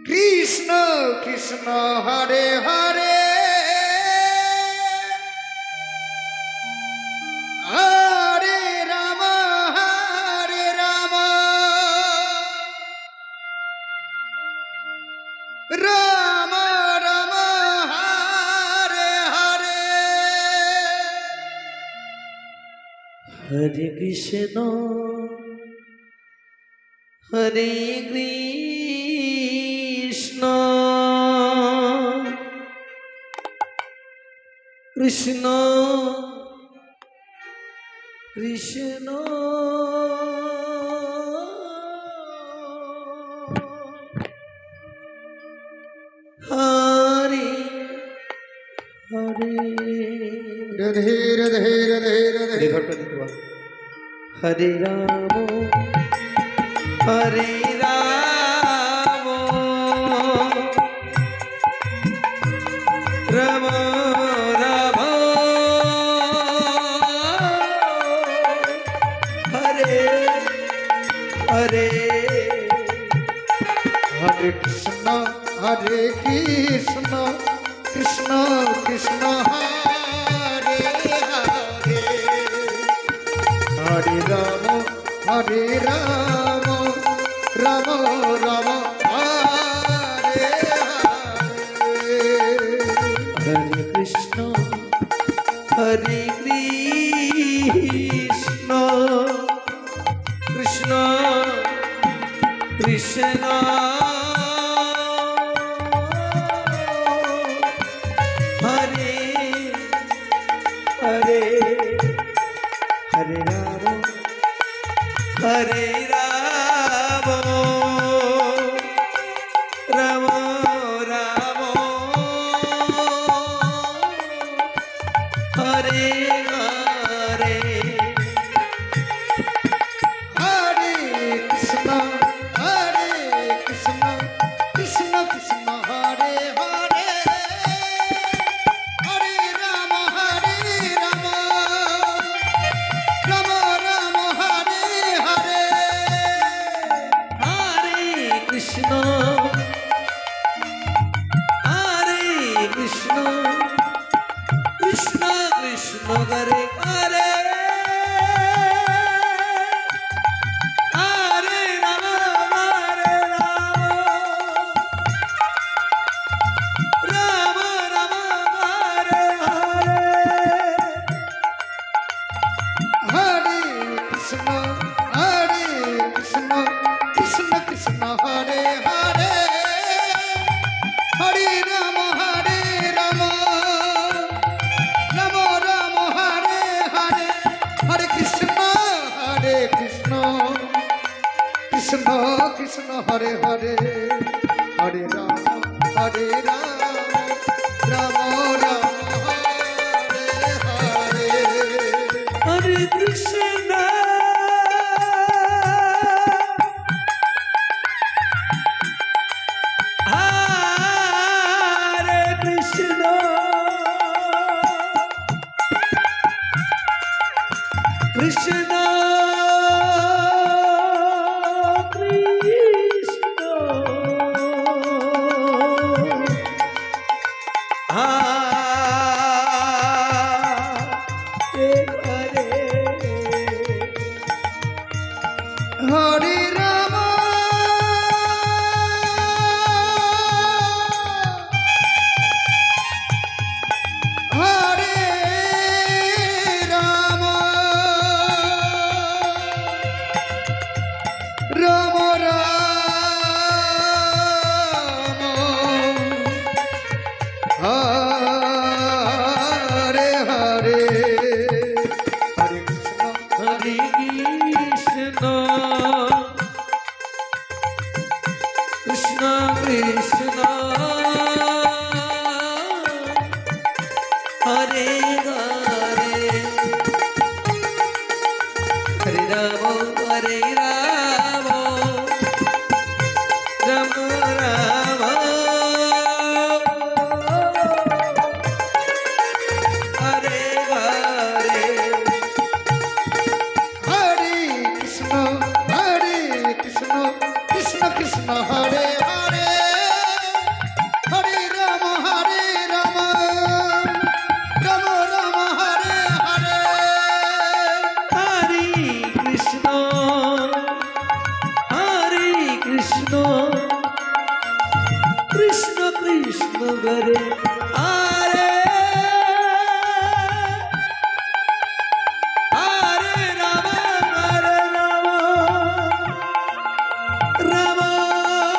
কৃষ্ণ কৃষ্ণ হরে হরে হরে রাম রাম রাম হরে হরে। হরে কৃষ্ণ হরে কৃষ্ণ কৃষ্ণ কৃষ্ণ হরে হরে। রাধে রাধে রাধে রাধে। হরে রাম হরে রাম রাম রাম হরে হরে। হরে কৃষ্ণ হরে কৃষ্ণ কৃষ্ণ কৃষ্ণ হরে হরে হরে রাম রাম রাম হরে হরে। হরে কৃষ্ণ হরে কৃষ্ণ কৃষ্ণ কৃষ্ণ হরে হরে হরে রাম হরে রাম রাম রাম হরে হরে। হরে কৃষ্ণ কৃষ্ণ কৃষ্ণ হরে হরে হরে রাম রাম রাম হরে হরে। হরে কৃষ্ণ হরে কৃষ্ণ কৃষ্ণ কৃষ্ণ হরে হরে হরে রাম হরে রাম রাম হরে হরে। হরে কৃষ্ণ কৃষ্ণ কৃষ্ণ হরে হরে হরে রাম রাম রাম হরে হরে। হরে কৃষ্ণ কৃষ্ণ কৃষ্ণ হরে হরে হরে রাম রাম রাম হরে হরে। হরে কৃষ্ণ হরে কৃষ্ণ কৃষ্ণ কৃষ্ণ হরে হরে। হরে রাম হরে রাম রাম রাম হরে হরে। হরে কৃষ্ণ হরে কৃষ্ণ কৃষ্ণ কৃষ্ণ হরে হরে হরে রাম হরে রাম রাম রাম হরে হরে। হরে কৃষ্ণ কৃষ্ণ কৃষ্ণ হরে হরে কৃষ্ণ কৃষ্ণ কৃষ্ণ হরে আরে হরে রাম হরে রাম রাম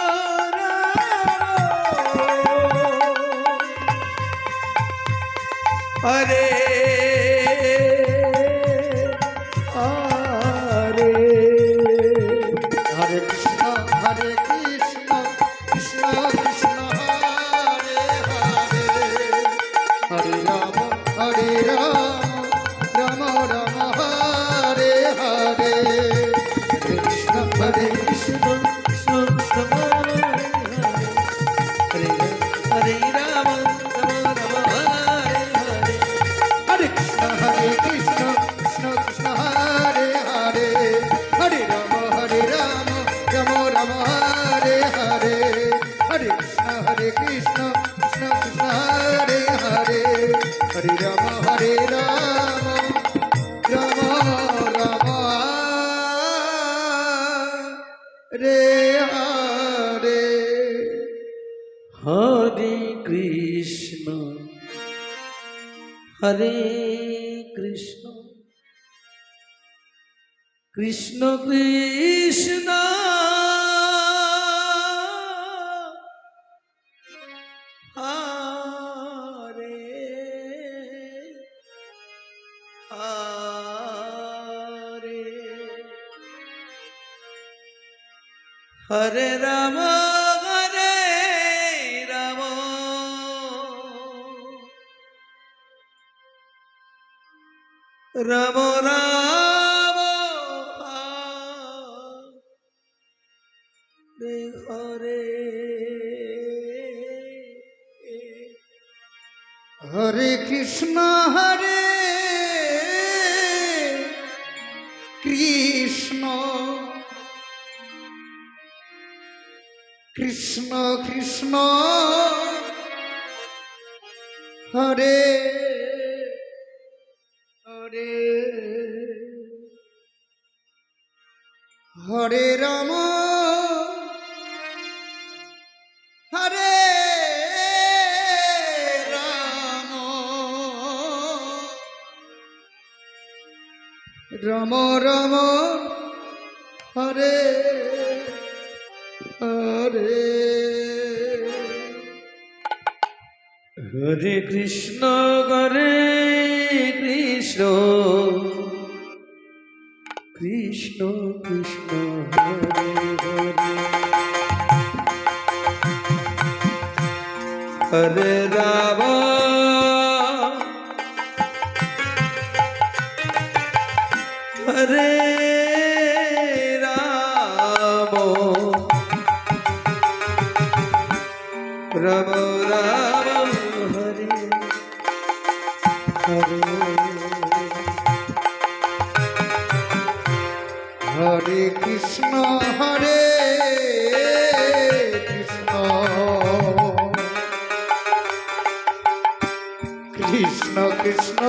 রাম হরে হরে কৃষ্ণ কৃষ্ণ কৃষ্ণ হরে হরে হরে রাম রাম রাম হরে হরে কৃষ্ণ হরে কৃষ্ণ কৃষ্ণ কৃষ্ণ হরে হরে হরে রাম রাম রাম হরে হরে হরে কৃষ্ণ কৃষ্ণ কৃষ্ণ হরে হরে হরে রাম রাম রাম হরে হরে হরে কৃষ্ণ কৃষ্ণ কৃষ্ণ হরে হরে হরে রাম রাম রাম রে হরে হরে কৃষ্ণ হরে কৃষ্ণ কৃষ্ণ কৃষ্ণ হরে হরে হরে রাম হরে রাম রাম রাম হরে হরে হরে কৃষ্ণ কৃষ্ণ কৃষ্ণ কৃষ্ণ হরে হরে হরে রাম হরে রাম রাম রাম হরে হরে হরে কৃষ্ণ হরে কৃষ্ণ কৃষ্ণ কৃষ্ণ হরে হরে হরে রাম হরে রাম রাম রাম হরে হরে হরে কৃষ্ণ কৃষ্ণ কৃষ্ণ কৃষ্ণ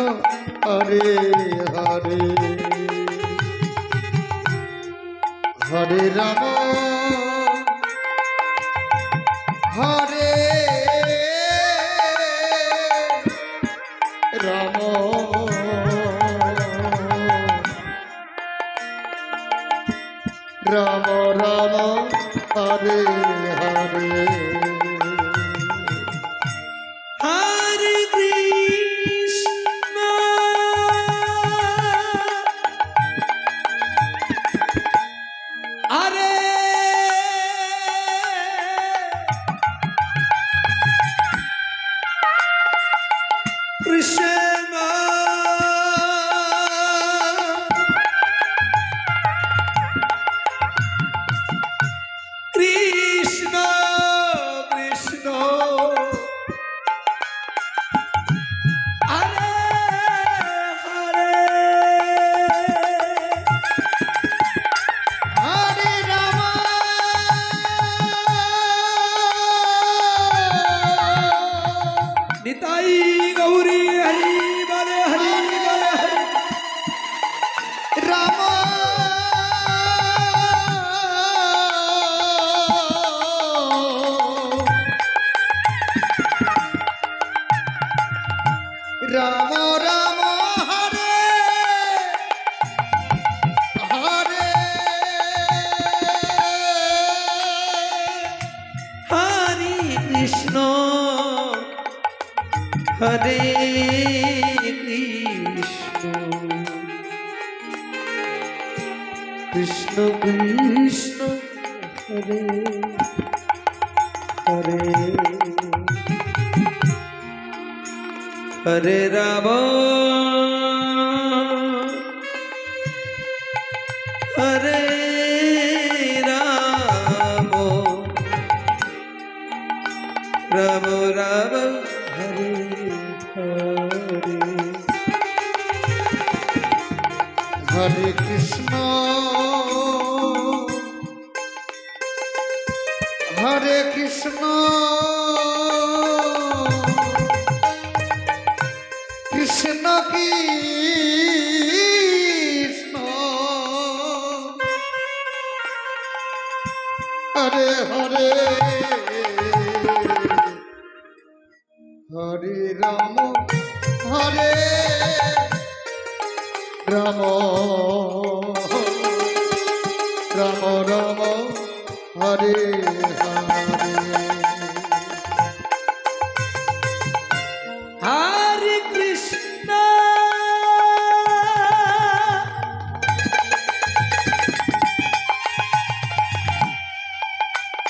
হরে হরে হরে রাম হরে রাম রাম রাম হরে হরে হরে কৃষ্ণ হরে কৃষ্ণ কৃষ্ণ হরে কৃষ্ণ কৃষ্ণ কৃষ্ণ হরে হরে হরে রাম হরে রাম রাম রাম হরে হরে হরে কৃষ্ণ হরে কৃষ্ণ কৃষ্ণ কৃষ্ণ হরে হরে হরে রাম হরে রাম রাম রাম হরে হরে হরে কৃষ্ণ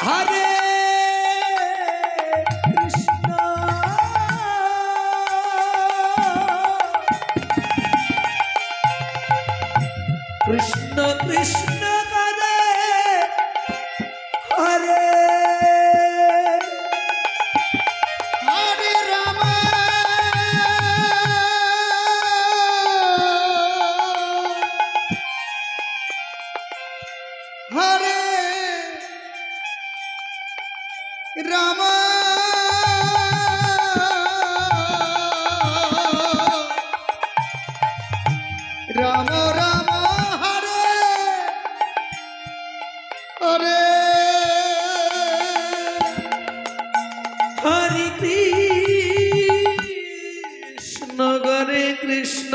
হরে কৃষ্ণ কৃষ্ণ কৃষ্ণ হরে হরে হরে রাম হরে রাম রাম রাম হরে হরে হরে কৃষ্ণ হরে কৃষ্ণ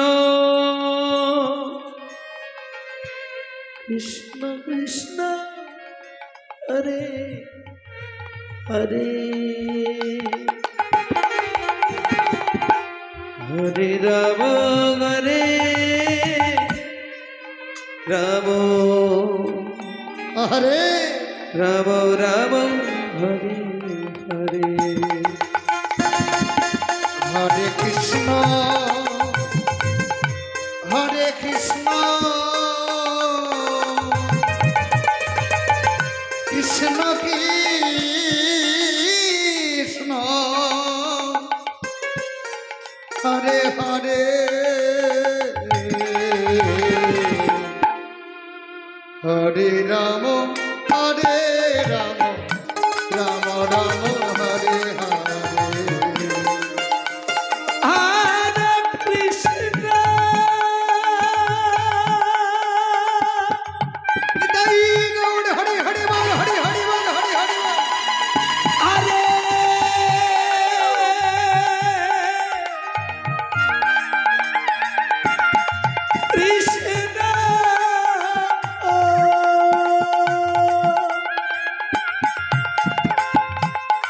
কৃষ্ণ কৃষ্ণ হরে হরে হরে রাম হরে রাম হরে রাম রাম হরে হরে হরে কৃষ্ণ হরে কৃষ্ণ কৃষ্ণ কৃষ্ণ হরে হরে হরে রাম হরে রাম রাম রাম হরে হরে হরে কৃষ্ণ নিতাই গৌর হরে হরে বল হরে হরে বল হরে হরে বল হরে কৃষ্ণ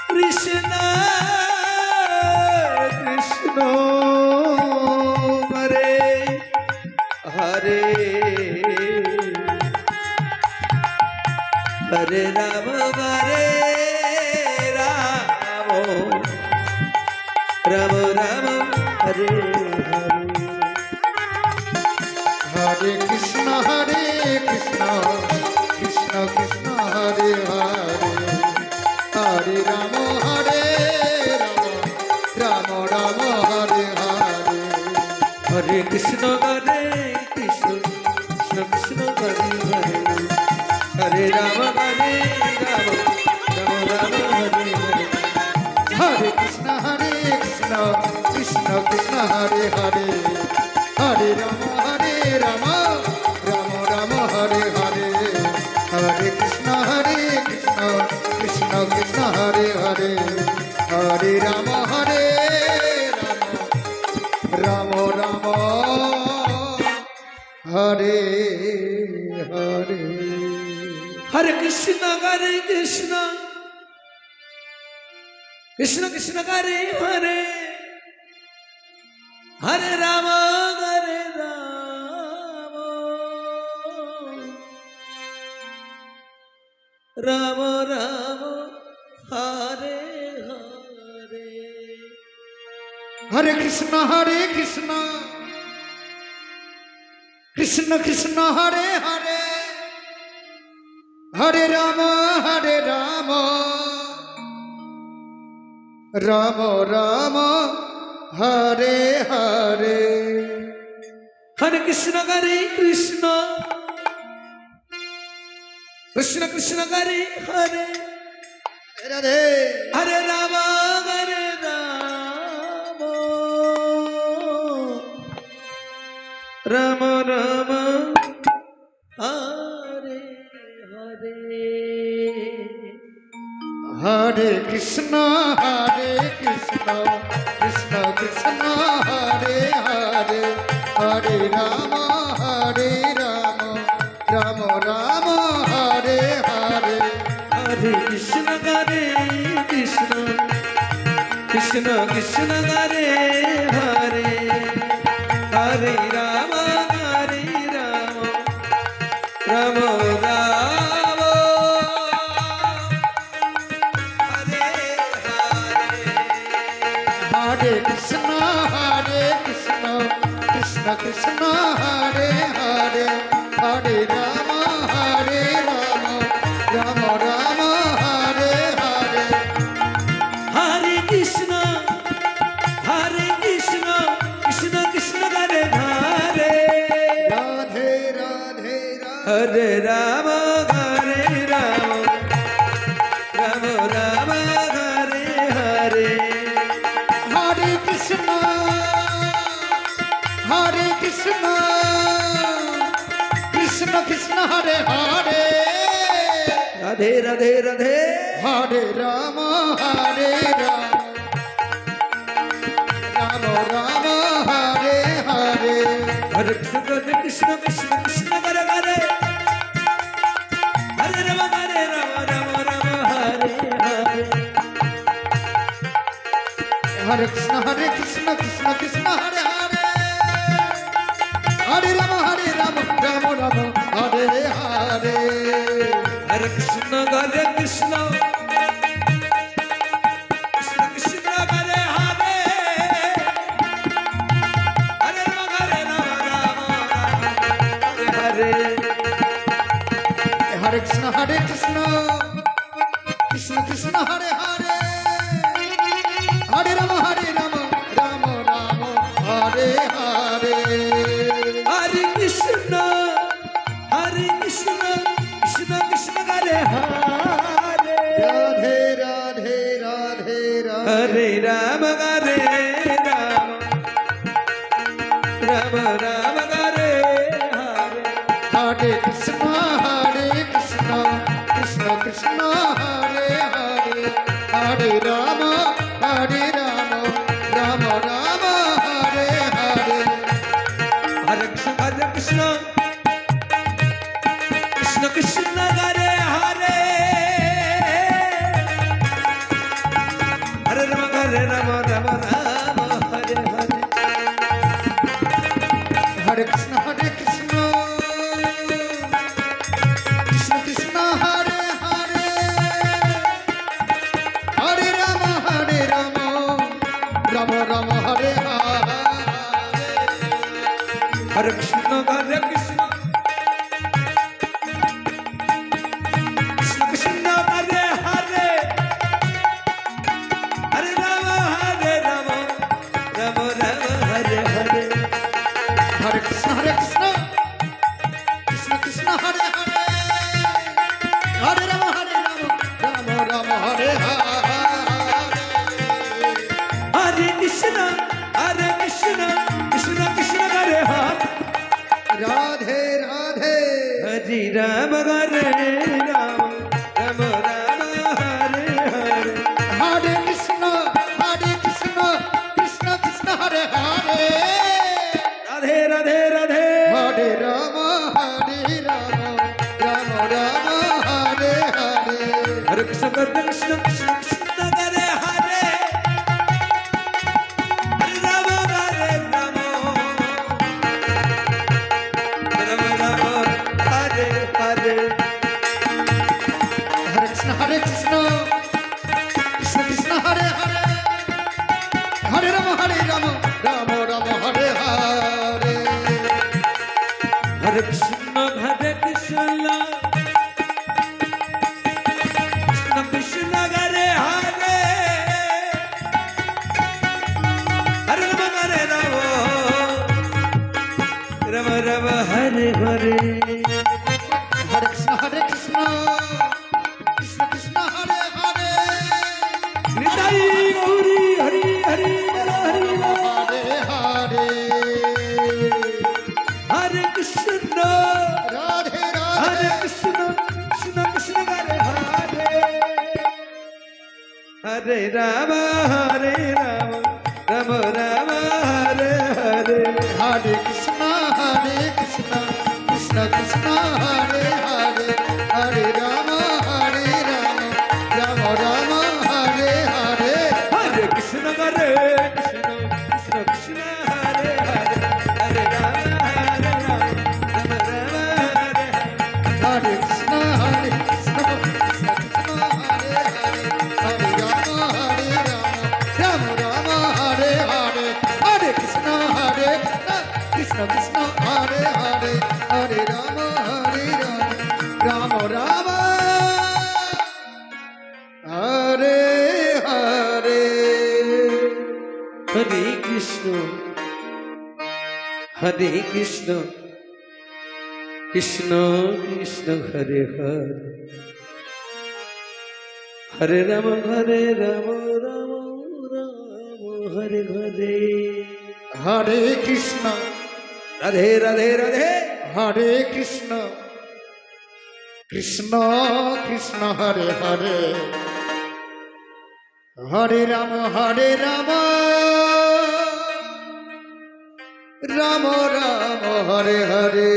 কৃষ্ণ কৃষ্ণ হরে হরে হরে রাম হরে রাম রাম রাম হরে হরে হরে কৃষ্ণ কৃষ্ণ কৃষ্ণ হরে হরে হরে রাম রাম রাম হরে হরে হরে কৃষ্ণ হরে কৃষ্ণ কৃষ্ণ কৃষ্ণ হরে হরে হরে রাম রাম রাম হরে হরে হরে কৃষ্ণ কৃষ্ণ কৃষ্ণ হরে হরে হরে রাম রাম রাম হরে হরে হরে কৃষ্ণ কৃষ্ণ কৃষ্ণ হরে হরে হরে রাম রাম রাম হরে হরে হরে কৃষ্ণ কৃষ্ণ কৃষ্ণ হরে হরে হরে রাম রাম রাম হরে হরে হরে কৃষ্ণ কৃষ্ণ কৃষ্ণ হরে হরে হরে রাম রাম রাম হরে হরে হরে কৃষ্ণ কৃষ্ণ কৃষ্ণ কৃষ্ণ হরে রাধে হরে রাম রাম রাম হরে হরে হরে কৃষ্ণ কৃষ্ণ কৃষ্ণ কৃষ্ণ হরে হরে হরে রাম রাম রাম হরে হরে হরে কৃষ্ণ কৃষ্ণ কৃষ্ণ কৃষ্ণ হরে হরে হরে রাম রাম রাম হরে হরে হরে কৃষ্ণ কৃষ্ণ কৃষ্ণ কৃষ্ণ হরে হরে হরে রাম রাম রাম হরে হরে হরে কৃষ্ণ কৃষ্ণ কৃষ্ণ হরে হরে রাধে রাধে হরে রাম রাম রাম হরে হরে হরে কৃষ্ণ কৃষ্ণ কৃষ্ণ হরে হরে রাধে রাধে রাধে হরে রাম রাম রাম হরে হরে হরে কৃষ্ণ কৃষ্ণ কৃষ্ণ কৃষ্ণ হরে হরে হরে রাম রাম হরে হরে হরে কৃষ্ণ কৃষ্ণ কৃষ্ণ হরে হরে হরে রাম রাম রাম হরে হরে হরে কৃষ্ণ কৃষ্ণ কৃষ্ণ কৃষ্ণ হরে হরে হরে রাম রাম হরে হরে হরে কৃষ্ণ কৃষ্ণ কৃষ্ণ হরে হরে হরে রাম রাম রাম হরে হরে হরে কৃষ্ণ কৃষ্ণ কৃষ্ণ হরে হরে রাধে রাধে রাধে রাধে হরে রাম রাম রাম রাম হরে হরে হরে কৃষ্ণ কৃষ্ণ কৃষ্ণ হরে হরে হরে রাম রাম রাম হরে হরে হরে কৃষ্ণ কৃষ্ণ কৃষ্ণ হরে হরে হরে রাম রাম রাম হরে হরে হরে কৃষ্ণ কৃষ্ণ কৃষ্ণ হরে হরে হরে রাম রাম রাম হরে হরে হরে কৃষ্ণ কৃষ্ণ কৃষ্ণ হরে হরে হরে রাম রাম রাম হরে হরে হরে কৃষ্ণ কৃষ্ণ হরে হরে হরে রাম রাম হরে হরে হরে কৃষ্ণ কৃষ্ণ কৃষ্ণ হরে হরে রাধে রাধে হরে রাম রাম রাম হরে হরে হরে কৃষ্ণ কৃষ্ণ কৃষ্ণ হরে হরে রাধে রাধে রাধে হরে রাম রাম রাম হরে হরে হরে কৃষ্ণ কৃষ্ণ কৃষ্ণ কৃষ্ণ হরে হরে হরে রাম রাম কৃষ্ণ কৃষ্ণ কৃষ্ণ হরে হরে হরে রাম রাম রাম হরে হরে হরে কৃষ্ণ কৃষ্ণ কৃষ্ণ হরে হরে হরে রাম রাম রাম হরে হরে হরে কৃষ্ণ কৃষ্ণ কৃষ্ণ হরে হরে নিতাই গৌরী হরি হরি বল হরি বল। হরে হরে হরে কৃষ্ণ রাধে হরে রাধে কৃষ্ণ কৃষ্ণ কৃষ্ণ হরে হরে হরে রাম রাম রাম হরে হরে হরে কৃষ্ণ কৃষ্ণ কৃষ্ণ হরে হরে হরে রাম রাম রাম হরে হরে হরে কৃষ্ণ কৃষ্ণ কৃষ্ণ কৃষ্ণ হরে হরে হরে রাম রাম রাম হরে হরে হরে কৃষ্ণ কৃষ্ণ কৃষ্ণ হরে হরে হরে রাম রাম রাম হরে হরে হরে কৃষ্ণ কৃষ্ণ কৃষ্ণ হরে হরে হরে রাম রাম রাম হরে হরে হরে কৃষ্ণ কৃষ্ণ কৃষ্ণ হরে হরে হরে রাম রাম রাম হরে হরে হরে কৃষ্ণ রাধে রাধে রাধে হরে Krishna Krishna Krishna Hare Hare Hare Ram Ram Ram Hare Hare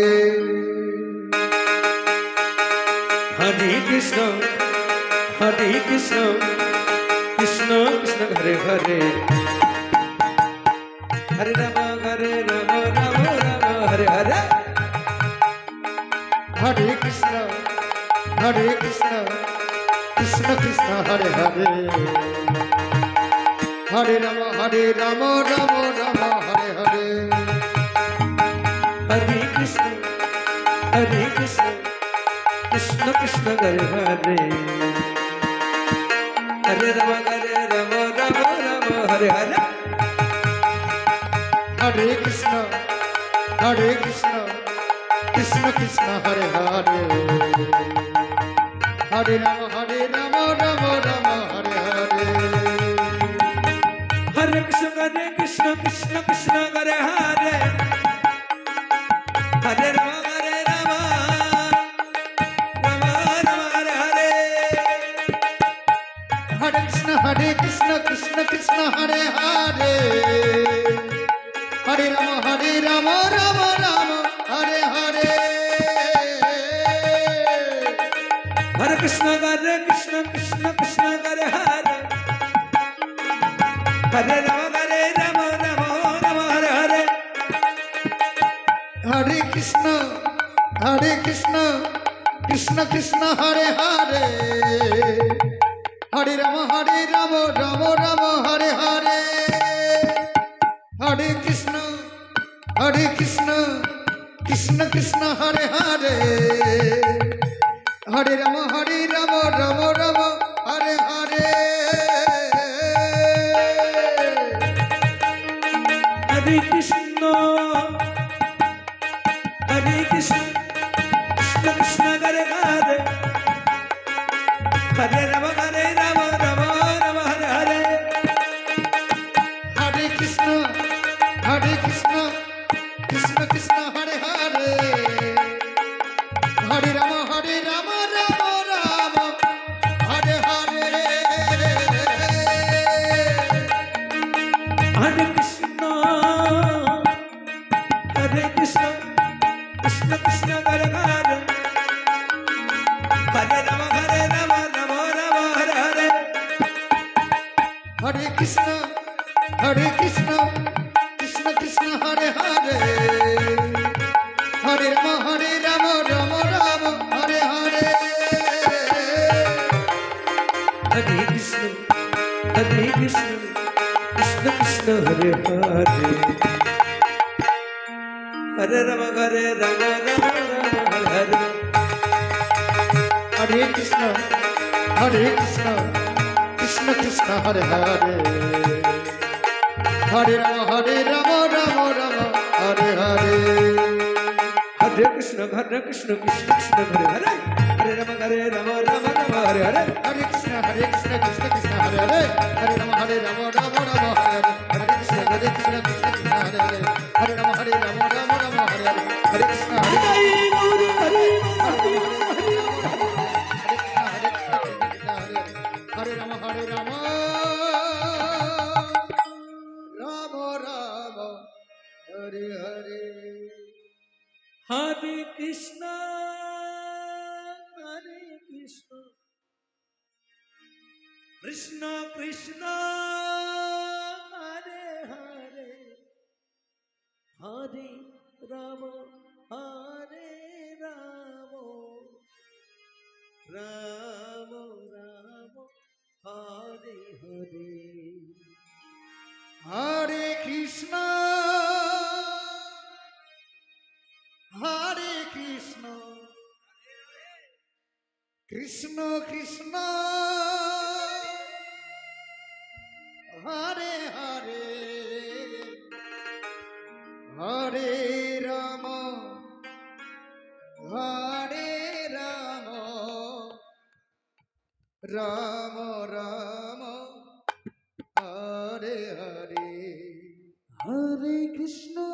Hare Krishna Krishna Krishna Hare Hare Hare Ram Ram Hare Hare Hare Krishna Krishna Krishna Hare Hare Hare Ram Ram Hare Hare Hare Krishna Krishna Krishna Hare Hare Hare Ram Ram Hare Hare Hare Krishna Krishna Krishna Hare Hare Hare Ram Ram Hare Hare Hare Krishna Krishna Krishna Hare Hare Hare Ram Ram Ram Hare Hare Hare Krishna Krishna Krishna Hare Hare Hare Ram Ram Hare Hare Hare Krishna Krishna Krishna Hare Hare Hare Ram Ram Hare Hare Hare Krishna Krishna Krishna Hare Hare Hare Ram Ram Hare Hare Hare Krishna Krishna Krishna Hare Hare Hare Ram Ram Hare Hare Hare Krishna Krishna Krishna Hare Hare Hare Ram Ram Hare Hare Hare Krishna Krishna Krishna Hare Hare Hare Ram Ram Hare Hare Hare Krishna Krishna Krishna Hare Hare Hare Ram Ram Hare Hare Hare Krishna Krishna Krishna Hare Hare Hare Ram Ram Hare Hare Hare Krishna, Hare Krishna, Krishna Krishna, Hare Hare, Hare Rama, Hare Rama, Rama Rama, Hare Hare. Hare Krishna, Hare Krishna, Krishna Krishna, Hare Hare, Hare Rama, Hare Rama, Rama Rama, Hare Hare. Hare Krishna, Krishna Krishna, Hare Hare, Hare Rama, Rama Rama, Hare Hare. Hare Krishna, Krishna Krishna, Hare Hare, Hare Rama, Rama Rama, Hare Hare. Hare Krishna, Krishna Krishna, Hare Hare, Hare Rama, Rama Rama, Hare Hare. Hare Krishna, Hare Jai Gauri, Hare Hare Rama, Hare Rama, Rama Rama, Hare Hare. Hare Krishna, Hare Krishna, Krishna Krishna, Hare Hare, Hare Rama, Hare Rama, Rama Rama, Hare Hare. Hare Krishna, Hare Krishna, Krishna Krishna, Hare Hare, Hare Rama, Hare Rama, Rama Rama, Hare Hare. Hare Krishna,